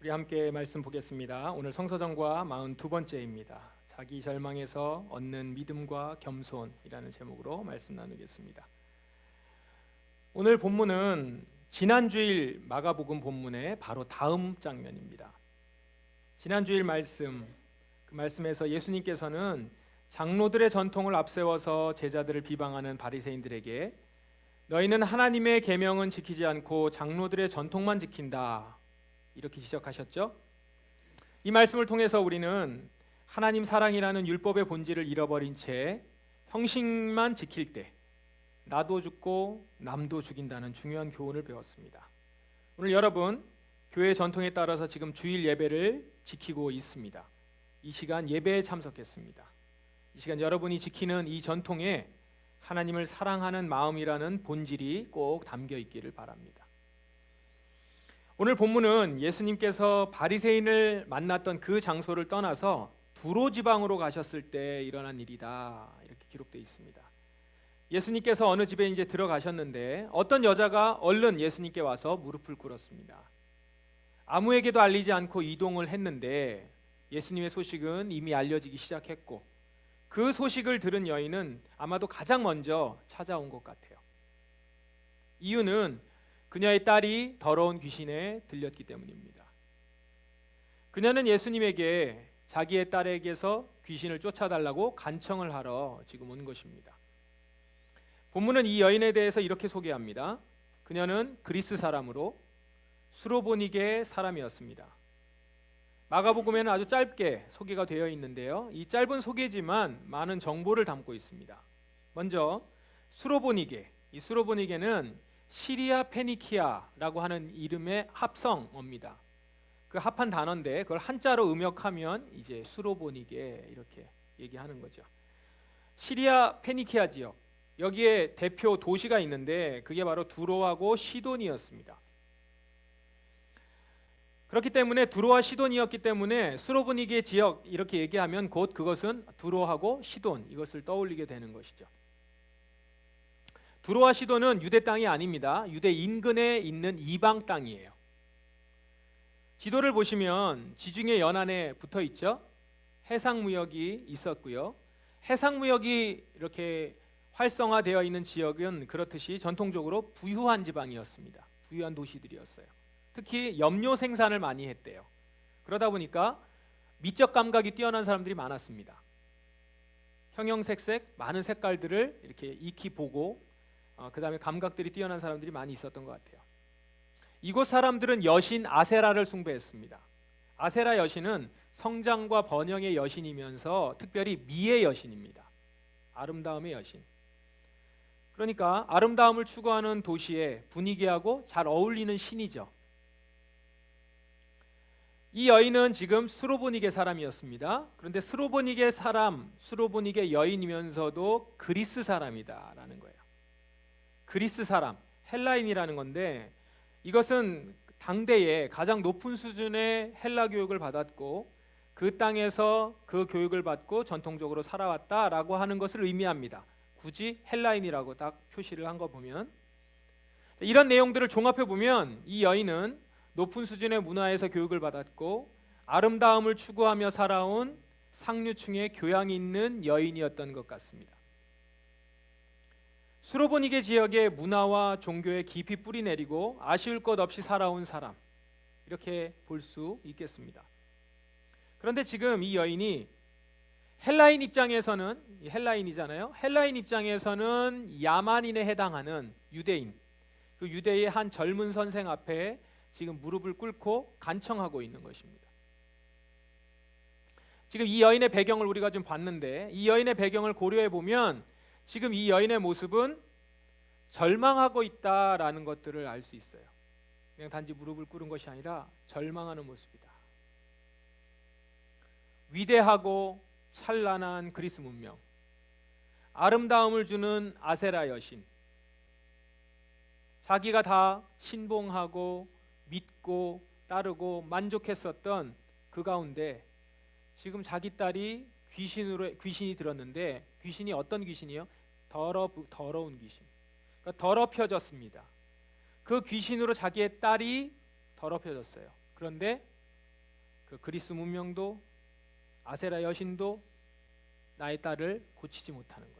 우리 함께 말씀 보겠습니다. 오늘 성서정과 42번째입니다. 자기 절망에서 얻는 믿음과 겸손이라는 제목으로 말씀 나누겠습니다. 오늘 본문은 지난주일 마가복음 본문의 바로 다음 장면입니다. 지난주일 말씀, 그 말씀에서 예수님께서는 장로들의 전통을 앞세워서 제자들을 비방하는 바리새인들에게 너희는 하나님의 계명은 지키지 않고 장로들의 전통만 지킨다, 이렇게 지적하셨죠. 이 말씀을 통해서 우리는 하나님 사랑이라는 율법의 본질을 잃어버린 채 형식만 지킬 때 나도 죽고 남도 죽인다는 중요한 교훈을 배웠습니다. 오늘 여러분 교회 전통에 따라서 지금 주일 예배를 지키고 있습니다. 이 시간 예배에 참석했습니다. 이 시간 여러분이 지키는 이 전통에 하나님을 사랑하는 마음이라는 본질이 꼭 담겨 있기를 바랍니다. 오늘 본문은 예수님께서 바리새인을 만났던 그 장소를 떠나서 두로 지방으로 가셨을 때 일어난 일이다, 이렇게 기록되어 있습니다. 예수님께서 어느 집에 이제 들어가셨는데 어떤 여자가 얼른 예수님께 와서 무릎을 꿇었습니다. 아무에게도 알리지 않고 이동을 했는데 예수님의 소식은 이미 알려지기 시작했고 그 소식을 들은 여인은 아마도 가장 먼저 찾아온 것 같아요. 이유는 그녀의 딸이 더러운 귀신에 들렸기 때문입니다. 그녀는 예수님에게 자기의 딸에게서 귀신을 쫓아달라고 간청을 하러 지금 온 것입니다. 본문은 이 여인에 대해서 이렇게 소개합니다. 그녀는 그리스 사람으로 수로보니게 사람이었습니다. 마가복음에는 아주 짧게 소개가 되어 있는데요, 이 짧은 소개지만 많은 정보를 담고 있습니다. 먼저 수로보니게, 이 수로보니게는 시리아 페니키아라고 하는 이름의 합성어입니다. 그 합한 단어인데 그걸 한자로 음역하면 이제 수로보니게 이렇게 얘기하는 거죠. 시리아 페니키아 지역, 여기에 대표 도시가 있는데 그게 바로 두로하고 시돈이었습니다. 그렇기 때문에 두로와 시돈이었기 때문에 수로보니게 지역 이렇게 얘기하면 곧 그것은 두로하고 시돈, 이것을 떠올리게 되는 것이죠. 두로와 시돈은 유대 땅이 아닙니다. 유대 인근에 있는 이방 땅이에요. 지도를 보시면 지중해 연안에 붙어 있죠. 해상무역이 있었고요. 해상무역이 이렇게 활성화되어 있는 지역은 그렇듯이 전통적으로 부유한 지방이었습니다. 부유한 도시들이었어요. 특히 염료 생산을 많이 했대요. 그러다 보니까 미적 감각이 뛰어난 사람들이 많았습니다. 형형색색 많은 색깔들을 이렇게 익히 보고 그 다음에 감각들이 뛰어난 사람들이 많이 있었던 것 같아요. 이곳 사람들은 여신 아세라를 숭배했습니다. 아세라 여신은 성장과 번영의 여신이면서 특별히 미의 여신입니다. 아름다움의 여신. 그러니까 아름다움을 추구하는 도시의 분위기하고 잘 어울리는 신이죠. 이 여인은 지금 수로보니게 사람이었습니다. 그런데 수로보니게 사람, 수로보니게 여인이면서도 그리스 사람이다라는 거예요. 그리스 사람, 헬라인이라는 건데 이것은 당대에 가장 높은 수준의 헬라 교육을 받았고 그 땅에서 그 교육을 받고 전통적으로 살아왔다라고 하는 것을 의미합니다. 굳이 헬라인이라고 딱 표시를 한 거 보면, 이런 내용들을 종합해 보면 이 여인은 높은 수준의 문화에서 교육을 받았고 아름다움을 추구하며 살아온 상류층의 교양이 있는 여인이었던 것 같습니다. 수로보니게 지역의 문화와 종교에 깊이 뿌리 내리고 아쉬울 것 없이 살아온 사람, 이렇게 볼 수 있겠습니다. 그런데 지금 이 여인이 헬라인 입장에서는, 헬라인이잖아요. 헬라인 입장에서는 야만인에 해당하는 유대인, 그 유대의 한 젊은 선생 앞에 지금 무릎을 꿇고 간청하고 있는 것입니다. 지금 이 여인의 배경을 우리가 좀 봤는데 이 여인의 배경을 고려해 보면 지금 이 여인의 모습은 절망하고 있다라는 것들을 알 수 있어요. 그냥 단지 무릎을 꿇은 것이 아니라 절망하는 모습이다. 위대하고 찬란한 그리스 문명, 아름다움을 주는 아세라 여신, 자기가 다 신봉하고 믿고 따르고 만족했었던 그 가운데 지금 자기 딸이 귀신이 들었는데, 귀신이 어떤 귀신이요? 더러운 귀신. 그러니까 더럽혀졌습니다. 그 귀신으로 자기의 딸이 더럽혀졌어요. 그런데 그 그리스 문명도 아세라 여신도 나의 딸을 고치지 못하는 거예요.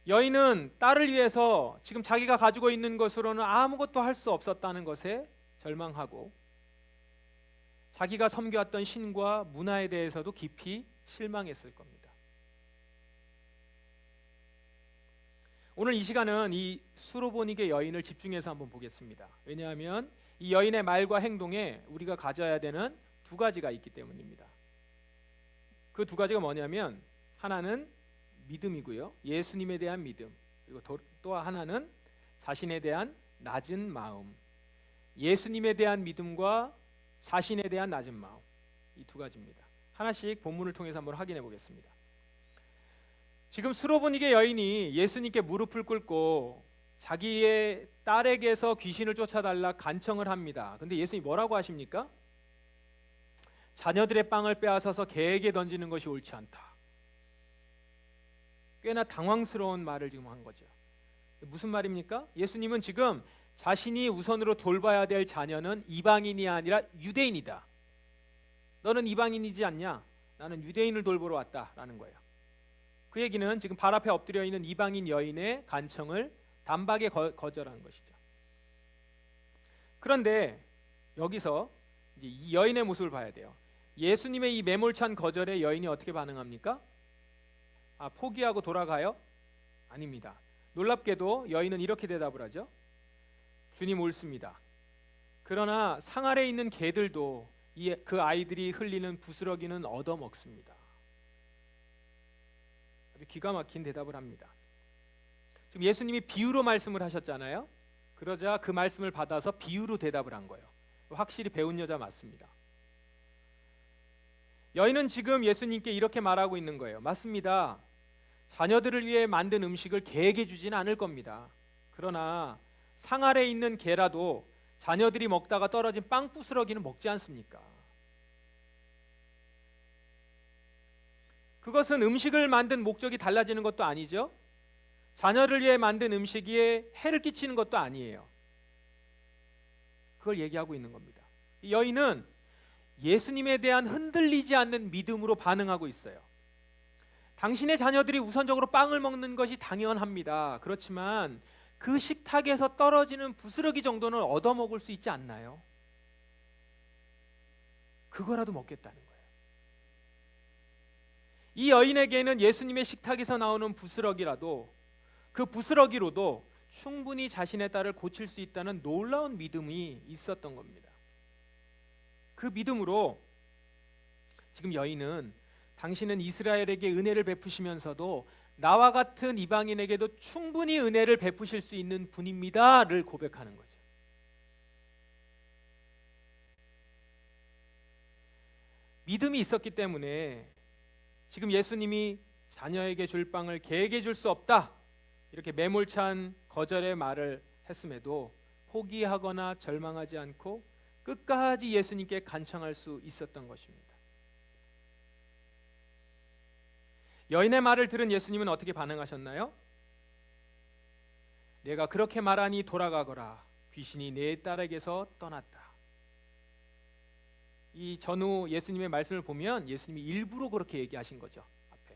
여인은 딸을 위해서 지금 자기가 가지고 있는 것으로는 아무것도 할 수 없었다는 것에 절망하고 자기가 섬겨왔던 신과 문화에 대해서도 깊이 실망했을 겁니다. 오늘 이 시간은 이 수로보니게 여인을 집중해서 한번 보겠습니다. 왜냐하면 이 여인의 말과 행동에 우리가 가져야 되는 두 가지가 있기 때문입니다. 그 두 가지가 뭐냐면 하나는 믿음이고요. 예수님에 대한 믿음. 그리고 또 하나는 자신에 대한 낮은 마음. 예수님에 대한 믿음과 자신에 대한 낮은 마음. 이 두 가지입니다. 하나씩 본문을 통해서 한번 확인해 보겠습니다. 지금 수로보니게 여인이 예수님께 무릎을 꿇고 자기의 딸에게서 귀신을 쫓아달라 간청을 합니다. 근데 예수님이 뭐라고 하십니까? 자녀들의 빵을 빼앗아서 개에게 던지는 것이 옳지 않다. 꽤나 당황스러운 말을 지금 한 거죠. 무슨 말입니까? 예수님은 지금 자신이 우선으로 돌봐야 될 자녀는 이방인이 아니라 유대인이다. 너는 이방인이지 않냐? 나는 유대인을 돌보러 왔다라는 거예요. 그 얘기는 지금 발 앞에 엎드려 있는 이방인 여인의 간청을 단박에 거절한 것이죠. 그런데 여기서 이제 이 여인의 모습을 봐야 돼요. 예수님의 이 매몰찬 거절에 여인이 어떻게 반응합니까? 포기하고 돌아가요? 아닙니다. 놀랍게도 여인은 이렇게 대답을 하죠. 주님 옳습니다. 그러나 상 아래 있는 개들도 그 아이들이 흘리는 부스러기는 얻어먹습니다. 아주 기가 막힌 대답을 합니다. 지금 예수님이 비유로 말씀을 하셨잖아요. 그러자 그 말씀을 받아서 비유로 대답을 한 거예요. 확실히 배운 여자 맞습니다. 여인은 지금 예수님께 이렇게 말하고 있는 거예요. 맞습니다. 자녀들을 위해 만든 음식을 개에게 주지는 않을 겁니다. 그러나 상 아래 있는 개라도 자녀들이 먹다가 떨어진 빵 부스러기는 먹지 않습니까? 그것은 음식을 만든 목적이 달라지는 것도 아니죠. 자녀를 위해 만든 음식에 해를 끼치는 것도 아니에요. 그걸 얘기하고 있는 겁니다. 이 여인은 예수님에 대한 흔들리지 않는 믿음으로 반응하고 있어요. 당신의 자녀들이 우선적으로 빵을 먹는 것이 당연합니다. 그렇지만 그 식탁에서 떨어지는 부스러기 정도는 얻어먹을 수 있지 않나요? 그거라도 먹겠다는 거예요. 이 여인에게는 예수님의 식탁에서 나오는 부스러기라도 그 부스러기로도 충분히 자신의 딸을 고칠 수 있다는 놀라운 믿음이 있었던 겁니다. 그 믿음으로 지금 여인은 당신은 이스라엘에게 은혜를 베푸시면서도 나와 같은 이방인에게도 충분히 은혜를 베푸실 수 있는 분입니다를 고백하는 거죠. 믿음이 있었기 때문에 지금 예수님이 자녀에게 줄 빵을 개에게 줄 수 없다 이렇게 매몰찬 거절의 말을 했음에도 포기하거나 절망하지 않고 끝까지 예수님께 간청할 수 있었던 것입니다. 여인의 말을 들은 예수님은 어떻게 반응하셨나요? 내가 그렇게 말하니 돌아가거라. 귀신이 내 딸에게서 떠났다. 이 전후 예수님의 말씀을 보면 예수님이 일부러 그렇게 얘기하신 거죠. 앞에.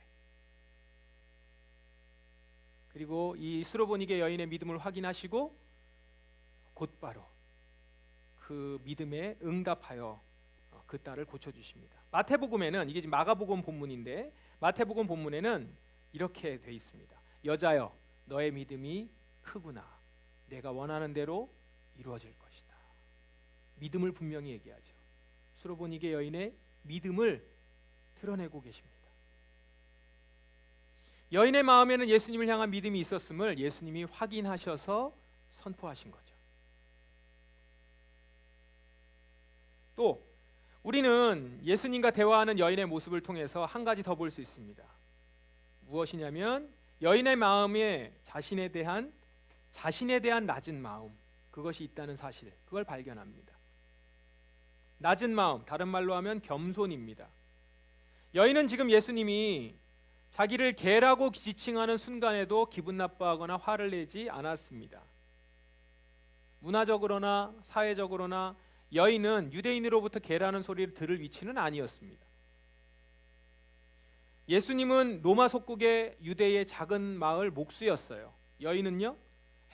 그리고 이 수로보니게 여인의 믿음을 확인하시고 곧바로 그 믿음에 응답하여 그 딸을 고쳐주십니다. 마태복음에는 이게 지금 마가복음 본문인데 마태복음 본문에는 이렇게 돼 있습니다. 여자여 너의 믿음이 크구나. 내가 원하는 대로 이루어질 것이다. 믿음을 분명히 얘기하죠. 수로보니게 여인의 믿음을 드러내고 계십니다. 여인의 마음에는 예수님을 향한 믿음이 있었음을 예수님이 확인하셔서 선포하신 거죠. 또 우리는 예수님과 대화하는 여인의 모습을 통해서 한 가지 더 볼 수 있습니다. 무엇이냐면 여인의 마음에 자신에 대한 낮은 마음, 그것이 있다는 사실, 그걸 발견합니다. 낮은 마음, 다른 말로 하면 겸손입니다. 여인은 지금 예수님이 자기를 개라고 지칭하는 순간에도 기분 나빠하거나 화를 내지 않았습니다. 문화적으로나 사회적으로나 여인은 유대인으로부터 개라는 소리를 들을 위치는 아니었습니다. 예수님은 로마 속국의 유대의 작은 마을 목수였어요. 여인은요,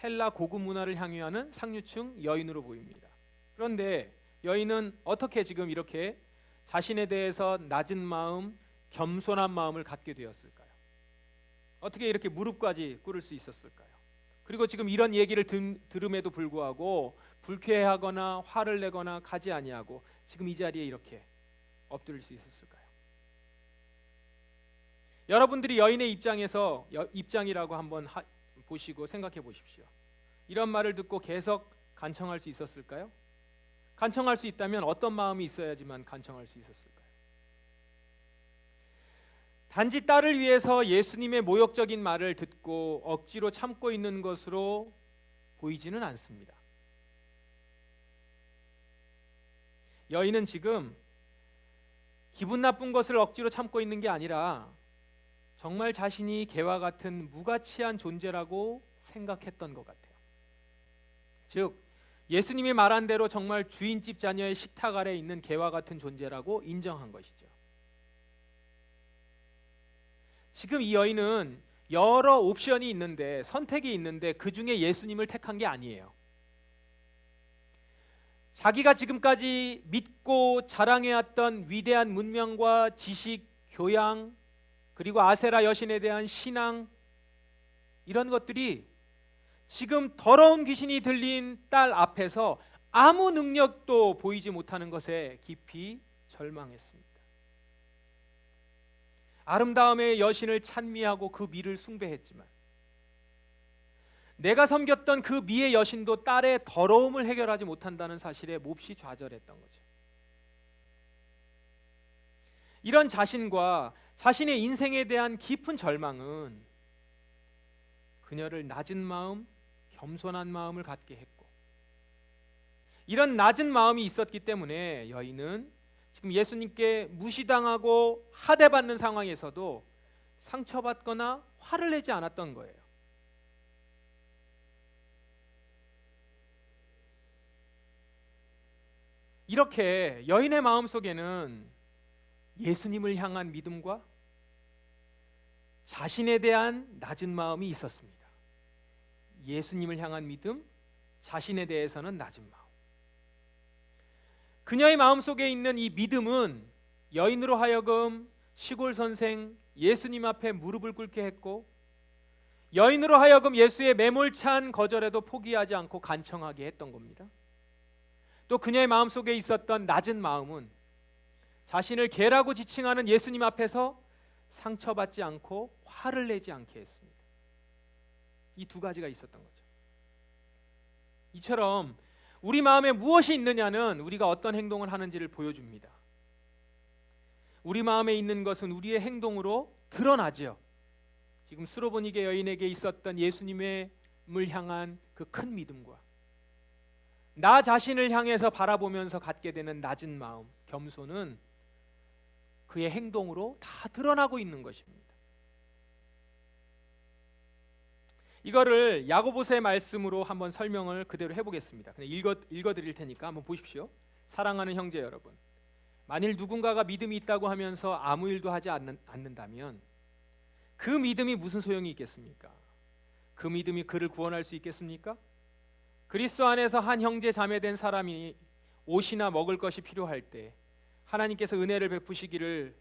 헬라 고급 문화를 향유하는 상류층 여인으로 보입니다. 그런데 여인은 어떻게 지금 이렇게 자신에 대해서 낮은 마음, 겸손한 마음을 갖게 되었을까요? 어떻게 이렇게 무릎까지 꿇을 수 있었을까요? 그리고 지금 이런 얘기를 들음에도 불구하고 불쾌해하거나 화를 내거나 가지 아니하고 지금 이 자리에 이렇게 엎드릴 수 있었을까요? 여러분들이 여인의 입장이라고 한번 보시고 생각해 보십시오. 이런 말을 듣고 계속 간청할 수 있었을까요? 간청할 수 있다면 어떤 마음이 있어야지만 간청할 수 있었을까요? 단지 딸을 위해서 예수님의 모욕적인 말을 듣고 억지로 참고 있는 것으로 보이지는 않습니다. 여인은 지금 기분 나쁜 것을 억지로 참고 있는 게 아니라 정말 자신이 개와 같은 무가치한 존재라고 생각했던 것 같아요. 즉, 예수님이 말한 대로 정말 주인집 자녀의 식탁 아래 있는 개와 같은 존재라고 인정한 것이죠. 지금 이 여인은 여러 옵션이 있는데, 선택이 있는데 그 중에 예수님을 택한 게 아니에요. 자기가 지금까지 믿고 자랑해왔던 위대한 문명과 지식, 교양, 그리고 아세라 여신에 대한 신앙, 이런 것들이 지금 더러운 귀신이 들린 딸 앞에서 아무 능력도 보이지 못하는 것에 깊이 절망했습니다. 아름다움의 여신을 찬미하고 그 미를 숭배했지만 내가 섬겼던 그 미의 여신도 딸의 더러움을 해결하지 못한다는 사실에 몹시 좌절했던 거죠. 이런 자신과 자신의 인생에 대한 깊은 절망은 그녀를 낮은 마음, 겸손한 마음을 갖게 했고, 이런 낮은 마음이 있었기 때문에 여인은 지금 예수님께 무시당하고 하대받는 상황에서도 상처받거나 화를 내지 않았던 거예요. 이렇게 여인의 마음속에는 예수님을 향한 믿음과 자신에 대한 낮은 마음이 있었습니다. 예수님을 향한 믿음, 자신에 대해서는 낮은 마음. 그녀의 마음속에 있는 이 믿음은 여인으로 하여금 시골 선생 예수님 앞에 무릎을 꿇게 했고, 여인으로 하여금 예수의 매몰찬 거절에도 포기하지 않고 간청하게 했던 겁니다. 또 그녀의 마음속에 있었던 낮은 마음은 자신을 개라고 지칭하는 예수님 앞에서 상처받지 않고 화를 내지 않게 했습니다. 이 두 가지가 있었던 거죠. 이처럼 우리 마음에 무엇이 있느냐는 우리가 어떤 행동을 하는지를 보여줍니다. 우리 마음에 있는 것은 우리의 행동으로 드러나죠. 지금 수로보니게 여인에게 있었던 예수님을 향한 그 큰 믿음과 나 자신을 향해서 바라보면서 갖게 되는 낮은 마음, 겸손은 그의 행동으로 다 드러나고 있는 것입니다. 이거를 야고보서의 말씀으로 한번 설명을 그대로 해보겠습니다. 그냥 읽어드릴 테니까 한번 보십시오. 사랑하는 형제 여러분, 만일 누군가가 믿음이 있다고 하면서 아무 일도 하지 않는다면 그 믿음이 무슨 소용이 있겠습니까? 그 믿음이 그를 구원할 수 있겠습니까? 그리스도 안에서 한 형제 자매된 사람이 옷이나 먹을 것이 필요할 때 하나님께서 은혜를 베푸시기를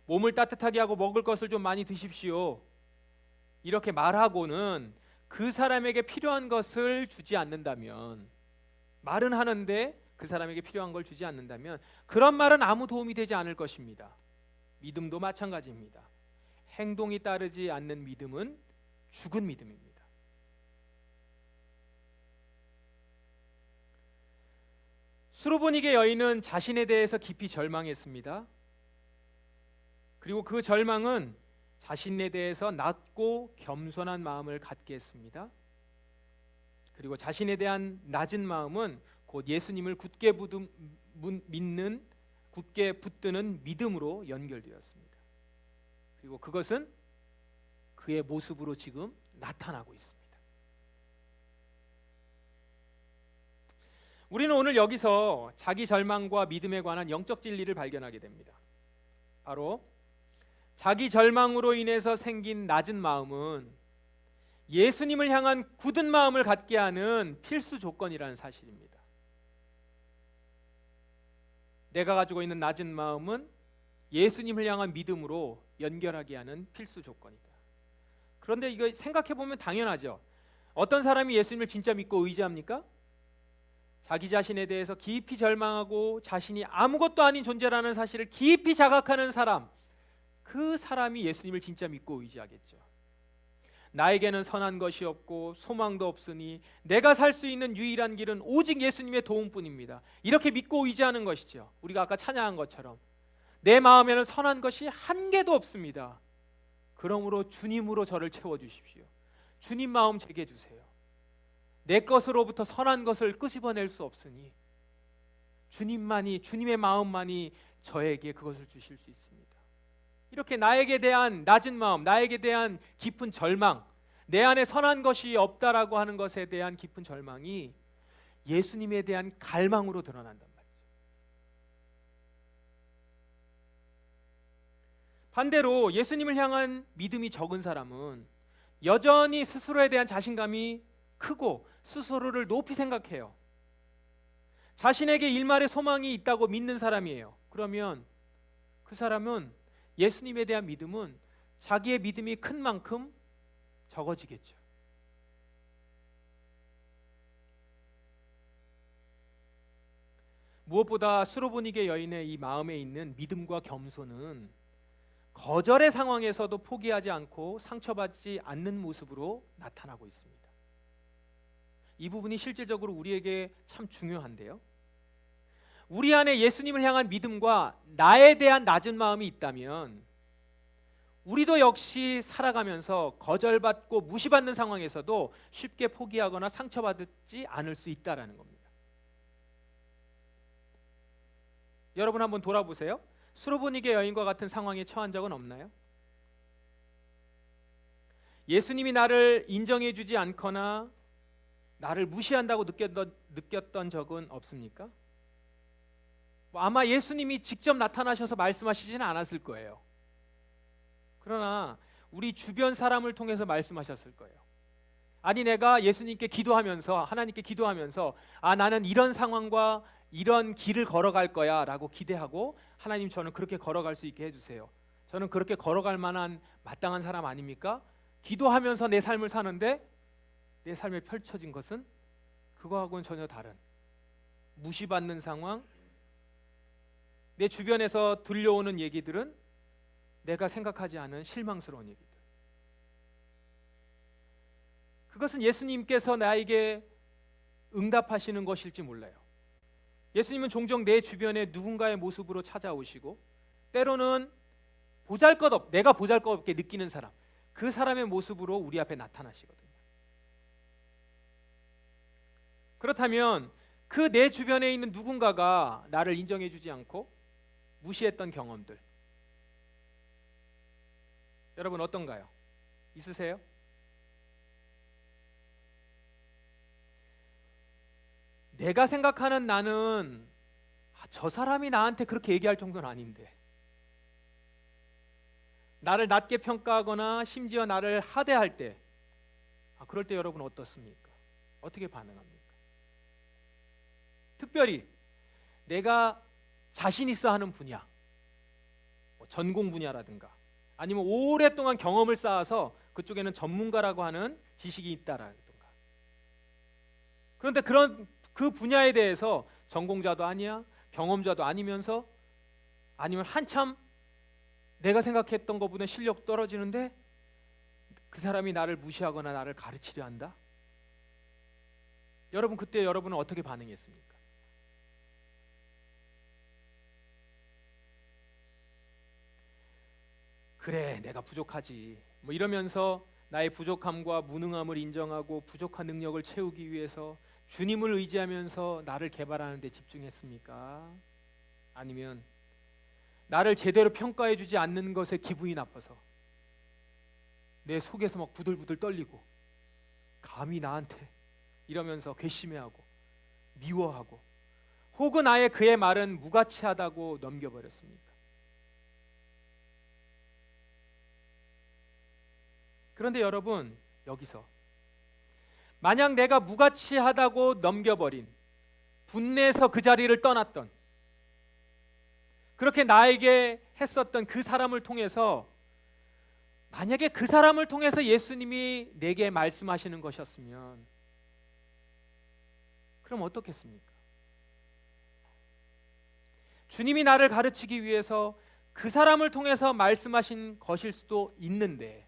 몸을 따뜻하게 하고 먹을 것을 좀 많이 드십시오, 이렇게 말하고는 그 사람에게 필요한 것을 주지 않는다면, 말은 하는데 그 사람에게 필요한 걸 주지 않는다면 그런 말은 아무 도움이 되지 않을 것입니다. 믿음도 마찬가지입니다. 행동이 따르지 않는 믿음은 죽은 믿음입니다. 수로보니게 여인은 자신에 대해서 깊이 절망했습니다. 그리고 그 절망은 자신에 대해서 낮고 겸손한 마음을 갖게 했습니다. 그리고 자신에 대한 낮은 마음은 곧 예수님을 굳게 붙드는 믿음으로 연결되었습니다. 그리고 그것은 그의 모습으로 지금 나타나고 있습니다. 우리는 오늘 여기서 자기 절망과 믿음에 관한 영적 진리를 발견하게 됩니다. 바로 자기 절망으로 인해서 생긴 낮은 마음은 예수님을 향한 굳은 마음을 갖게 하는 필수 조건이라는 사실입니다. 내가 가지고 있는 낮은 마음은 예수님을 향한 믿음으로 연결하게 하는 필수 조건이다. 그런데 이거 생각해 보면 당연하죠. 어떤 사람이 예수님을 진짜 믿고 의지합니까? 자기 자신에 대해서 깊이 절망하고 자신이 아무것도 아닌 존재라는 사실을 깊이 자각하는 사람, 그 사람이 예수님을 진짜 믿고 의지하겠죠. 나에게는 선한 것이 없고 소망도 없으니 내가 살 수 있는 유일한 길은 오직 예수님의 도움뿐입니다. 이렇게 믿고 의지하는 것이죠. 우리가 아까 찬양한 것처럼 내 마음에는 선한 것이 한 개도 없습니다. 그러므로 주님으로 저를 채워주십시오. 주님 마음 제게 주세요. 내 것으로부터 선한 것을 끄집어낼 수 없으니 주님만이, 주님의 마음만이 저에게 그것을 주실 수 있습니다. 이렇게 나에게 대한 낮은 마음, 나에게 대한 깊은 절망, 내 안에 선한 것이 없다라고 하는 것에 대한 깊은 절망이 예수님에 대한 갈망으로 드러난단 말이죠. 반대로 예수님을 향한 믿음이 적은 사람은 여전히 스스로에 대한 자신감이 크고 스스로를 높이 생각해요. 자신에게 일말의 소망이 있다고 믿는 사람이에요. 그러면 그 사람은 예수님에 대한 믿음은 자기의 믿음이 큰 만큼 적어지겠죠. 무엇보다 수로보니게 여인의 이 마음에 있는 믿음과 겸손은 거절의 상황에서도 포기하지 않고 상처받지 않는 모습으로 나타나고 있습니다. 이 부분이 실제적으로 우리에게 참 중요한데요. 우리 안에 예수님을 향한 믿음과 나에 대한 낮은 마음이 있다면 우리도 역시 살아가면서 거절받고 무시받는 상황에서도 쉽게 포기하거나 상처받지 않을 수 있다는 겁니다. 여러분 한번 돌아보세요. 수로보니게 여인과 같은 상황에 처한 적은 없나요? 예수님이 나를 인정해 주지 않거나 나를 무시한다고 느꼈던 적은 없습니까? 아마 예수님이 직접 나타나셔서 말씀하시지는 않았을 거예요. 그러나 우리 주변 사람을 통해서 말씀하셨을 거예요. 아니 내가 예수님께 기도하면서, 하나님께 기도하면서 나는 이런 상황과 이런 길을 걸어갈 거야 라고 기대하고, 하나님 저는 그렇게 걸어갈 수 있게 해주세요. 저는 그렇게 걸어갈 만한 마땅한 사람 아닙니까? 기도하면서 내 삶을 사는데 내 삶에 펼쳐진 것은 그거하고는 전혀 다른 무시받는 상황, 내 주변에서 들려오는 얘기들은 내가 생각하지 않은 실망스러운 얘기들. 그것은 예수님께서 나에게 응답하시는 것일지 몰라요. 예수님은 종종 내 주변에 누군가의 모습으로 찾아오시고, 때로는 내가 보잘것없게 느끼는 사람, 그 사람의 모습으로 우리 앞에 나타나시거든요. 그렇다면 그 내 주변에 있는 누군가가 나를 인정해 주지 않고 무시했던 경험들, 여러분 어떤가요? 있으세요? 내가 생각하는 나는 저 사람이 나한테 그렇게 얘기할 정도는 아닌데, 나를 낮게 평가하거나 심지어 나를 하대할 때, 그럴 때 여러분 어떻습니까? 어떻게 반응합니까? 특별히 내가 자신 있어 하는 분야, 전공 분야라든가 아니면 오랫동안 경험을 쌓아서 그쪽에는 전문가라고 하는 지식이 있다라든가, 그런데 그 분야에 대해서 전공자도 아니야, 경험자도 아니면서, 아니면 한참 내가 생각했던 것보다 실력 떨어지는데 그 사람이 나를 무시하거나 나를 가르치려 한다? 여러분 그때 여러분은 어떻게 반응했습니까? 그래 내가 부족하지 이러면서 나의 부족함과 무능함을 인정하고 부족한 능력을 채우기 위해서 주님을 의지하면서 나를 개발하는 데 집중했습니까? 아니면 나를 제대로 평가해 주지 않는 것에 기분이 나빠서 내 속에서 막 부들부들 떨리고 감히 나한테 이러면서 괘씸해하고 미워하고 혹은 아예 그의 말은 무가치하다고 넘겨버렸습니까? 그런데 여러분, 여기서 만약 내가 무가치하다고 넘겨버린, 분내서 그 자리를 떠났던, 그렇게 나에게 했었던 그 사람을 통해서, 만약에 그 사람을 통해서 예수님이 내게 말씀하시는 것이었으면 그럼 어떻겠습니까? 주님이 나를 가르치기 위해서 그 사람을 통해서 말씀하신 것일 수도 있는데,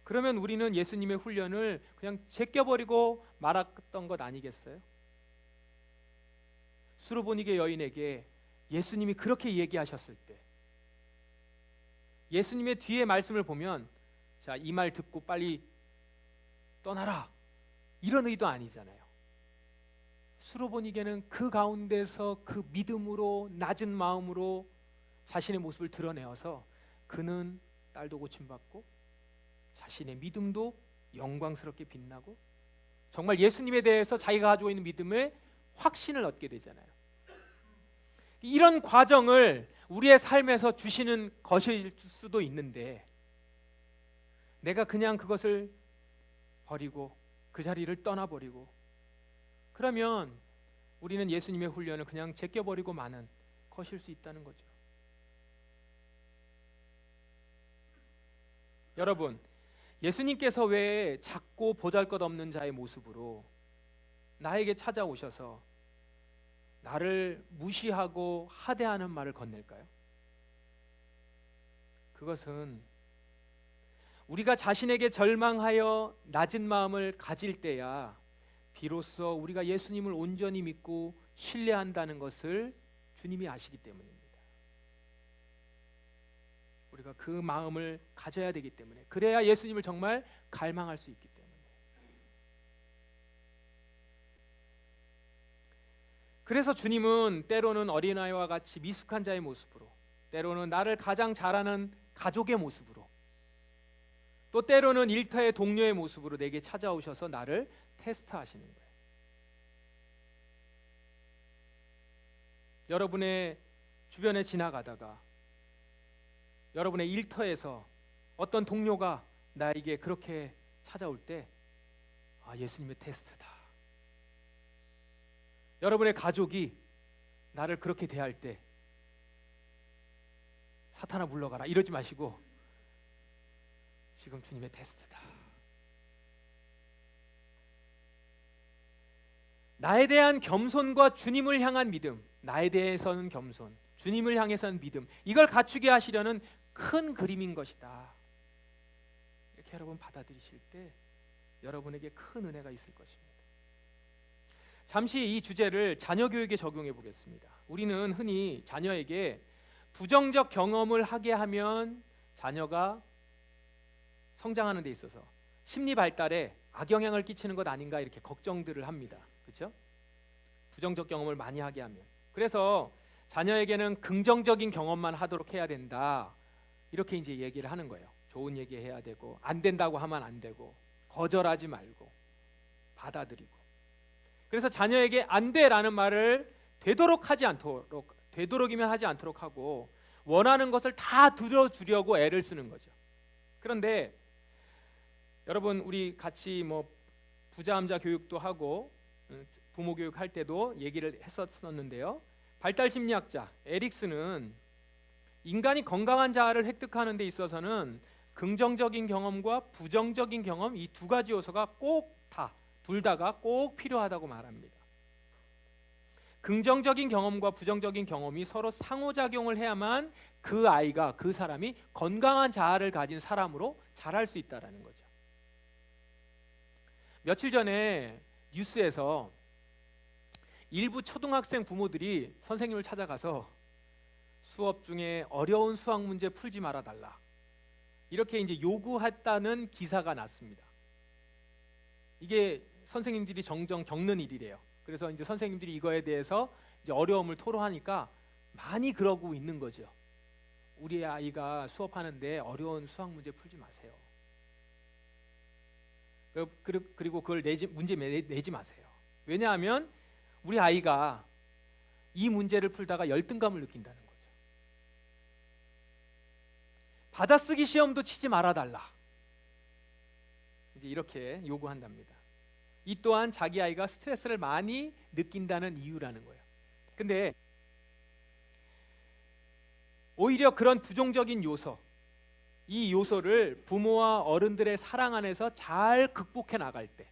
그러면 우리는 예수님의 훈련을 그냥 제껴버리고 말았던 것 아니겠어요? 수르보니게 여인에게 예수님이 그렇게 얘기하셨을 때, 예수님의 뒤에 말씀을 보면 자, 이 말 듣고 빨리 떠나라, 이런 의도 아니잖아요. 수르보니게는 그 가운데서 그 믿음으로, 낮은 마음으로 자신의 모습을 드러내어서 그는 딸도 고침받고 자신의 믿음도 영광스럽게 빛나고 정말 예수님에 대해서 자기가 가지고 있는 믿음의 확신을 얻게 되잖아요. 이런 과정을 우리의 삶에서 주시는 것일 수도 있는데, 내가 그냥 그것을 버리고 그 자리를 떠나버리고, 그러면 우리는 예수님의 훈련을 그냥 제껴버리고 마는 것일 수 있다는 거죠. 여러분, 예수님께서 왜 작고 보잘것없는 자의 모습으로 나에게 찾아오셔서 나를 무시하고 하대하는 말을 건넬까요? 그것은 우리가 자신에게 절망하여 낮은 마음을 가질 때야 비로소 우리가 예수님을 온전히 믿고 신뢰한다는 것을 주님이 아시기 때문입니다. 우리가 그 마음을 가져야 되기 때문에, 그래야 예수님을 정말 갈망할 수 있기 때문에. 그래서 주님은 때로는 어린아이와 같이 미숙한 자의 모습으로, 때로는 나를 가장 잘 아는 가족의 모습으로, 또 때로는 일터의 동료의 모습으로 내게 찾아오셔서 나를 테스트하시는 거예요. 여러분의 주변에 지나가다가 여러분의 일터에서 어떤 동료가 나에게 그렇게 찾아올 때, 아, 예수님의 테스트다. 여러분의 가족이 나를 그렇게 대할 때, 사탄아 물러가라, 이러지 마시고 지금 주님의 테스트다. 나에 대한 겸손과 주님을 향한 믿음, 나에 대해서는 겸손, 주님을 향해서는 믿음, 이걸 갖추게 하시려는 큰 그림인 것이다. 이렇게 여러분 받아들이실 때 여러분에게 큰 은혜가 있을 것입니다. 잠시 이 주제를 자녀 교육에 적용해 보겠습니다. 우리는 흔히 자녀에게 부정적 경험을 하게 하면 자녀가 성장하는 데 있어서 심리 발달에 악영향을 끼치는 것 아닌가, 이렇게 걱정들을 합니다. 그렇죠? 부정적 경험을 많이 하게 하면. 그래서 자녀에게는 긍정적인 경험만 하도록 해야 된다, 이렇게 이제 얘기를 하는 거예요. 좋은 얘기 해야 되고, 안 된다고 하면 안 되고, 거절하지 말고 받아들이고. 그래서 자녀에게 안 돼라는 말을 되도록이면 하지 않도록 하고, 원하는 것을 다 들어주려고 애를 쓰는 거죠. 그런데 여러분, 우리 같이 부자암자 교육도 하고 부모 교육할 때도 얘기를 했었는데요. 발달 심리학자 에릭슨은 인간이 건강한 자아를 획득하는 데 있어서는 긍정적인 경험과 부정적인 경험, 이 두 가지 요소가 둘 다가 꼭 필요하다고 말합니다. 긍정적인 경험과 부정적인 경험이 서로 상호작용을 해야만 그 아이가, 그 사람이 건강한 자아를 가진 사람으로 자랄 수 있다는 거죠. 며칠 전에 뉴스에서 일부 초등학생 부모들이 선생님을 찾아가서 수업 중에 어려운 수학 문제 풀지 말아 달라, 이렇게 이제 요구했다는 기사가 났습니다. 이게 선생님들이 종종 겪는 일이래요. 그래서 이제 선생님들이 이거에 대해서 이제 어려움을 토로하니까 많이 그러고 있는 거죠. 우리 아이가 수업하는데 어려운 수학 문제 풀지 마세요. 그리고 그걸 문제 내지 마세요. 왜냐하면 우리 아이가 이 문제를 풀다가 열등감을 느낀다는 거죠. 받아쓰기 시험도 치지 말아달라. 이제 이렇게 요구한답니다. 이 또한 자기 아이가 스트레스를 많이 느낀다는 이유라는 거예요. 근데 오히려 그런 부정적인 요소, 이 요소를 부모와 어른들의 사랑 안에서 잘 극복해 나갈 때,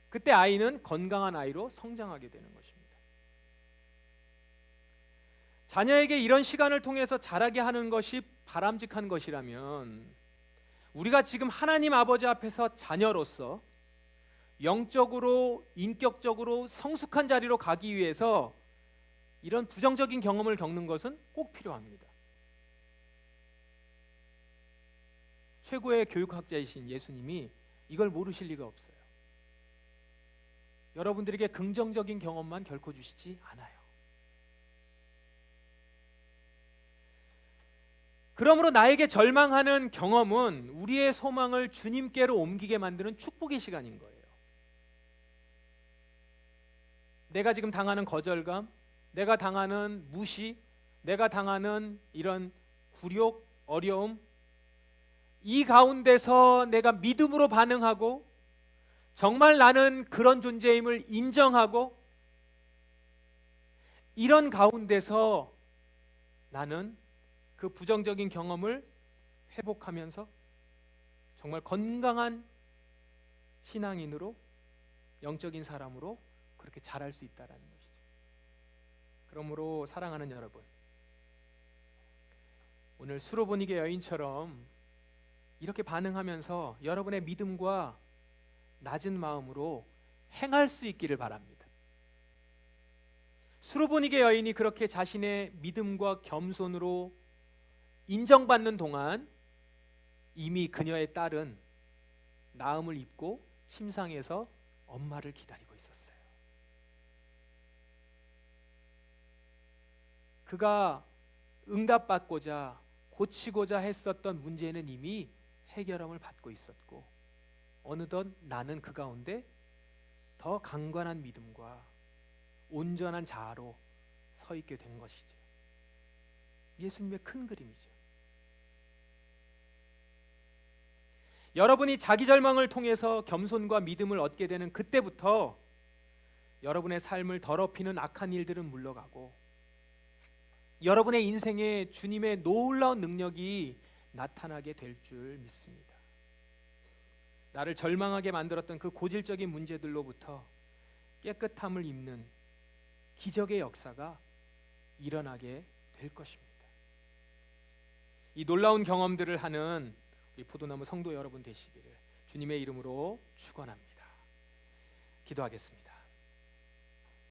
그때 아이는 건강한 아이로 성장하게 되는 것입니다. 자녀에게 이런 시간을 통해서 자라게 하는 것이 바람직한 것이라면 우리가 지금 하나님 아버지 앞에서 자녀로서 영적으로 인격적으로 성숙한 자리로 가기 위해서 이런 부정적인 경험을 겪는 것은 꼭 필요합니다. 최고의 교육학자이신 예수님이 이걸 모르실 리가 없어요. 여러분들에게 긍정적인 경험만 결코 주시지 않아요. 그러므로 나에게 절망하는 경험은 우리의 소망을 주님께로 옮기게 만드는 축복의 시간인 거예요. 내가 지금 당하는 거절감, 내가 당하는 무시, 내가 당하는 이런 굴욕, 어려움, 이 가운데서 내가 믿음으로 반응하고 정말 나는 그런 존재임을 인정하고 이런 가운데서 나는 그 부정적인 경험을 회복하면서 정말 건강한 신앙인으로, 영적인 사람으로 그렇게 자랄 수 있다는 것이죠. 그러므로 사랑하는 여러분, 오늘 수로보니게 여인처럼 이렇게 반응하면서 여러분의 믿음과 낮은 마음으로 행할 수 있기를 바랍니다. 수로보니게 여인이 그렇게 자신의 믿음과 겸손으로 인정받는 동안 이미 그녀의 딸은 나음을 입고 침상에서 엄마를 기다리고 있었어요. 그가 응답받고자 고치고자 했었던 문제는 이미 해결함을 받고 있었고 어느덧 나는 그 가운데 더 강건한 믿음과 온전한 자아로 서 있게 된 것이죠. 예수님의 큰 그림이죠. 여러분이 자기 절망을 통해서 겸손과 믿음을 얻게 되는 그때부터 여러분의 삶을 더럽히는 악한 일들은 물러가고 여러분의 인생에 주님의 놀라운 능력이 나타나게 될 줄 믿습니다. 나를 절망하게 만들었던 그 고질적인 문제들로부터 깨끗함을 입는 기적의 역사가 일어나게 될 것입니다. 이 놀라운 경험들을 하는 우리 포도나무 성도 여러분 되시기를 주님의 이름으로 축원합니다. 기도하겠습니다.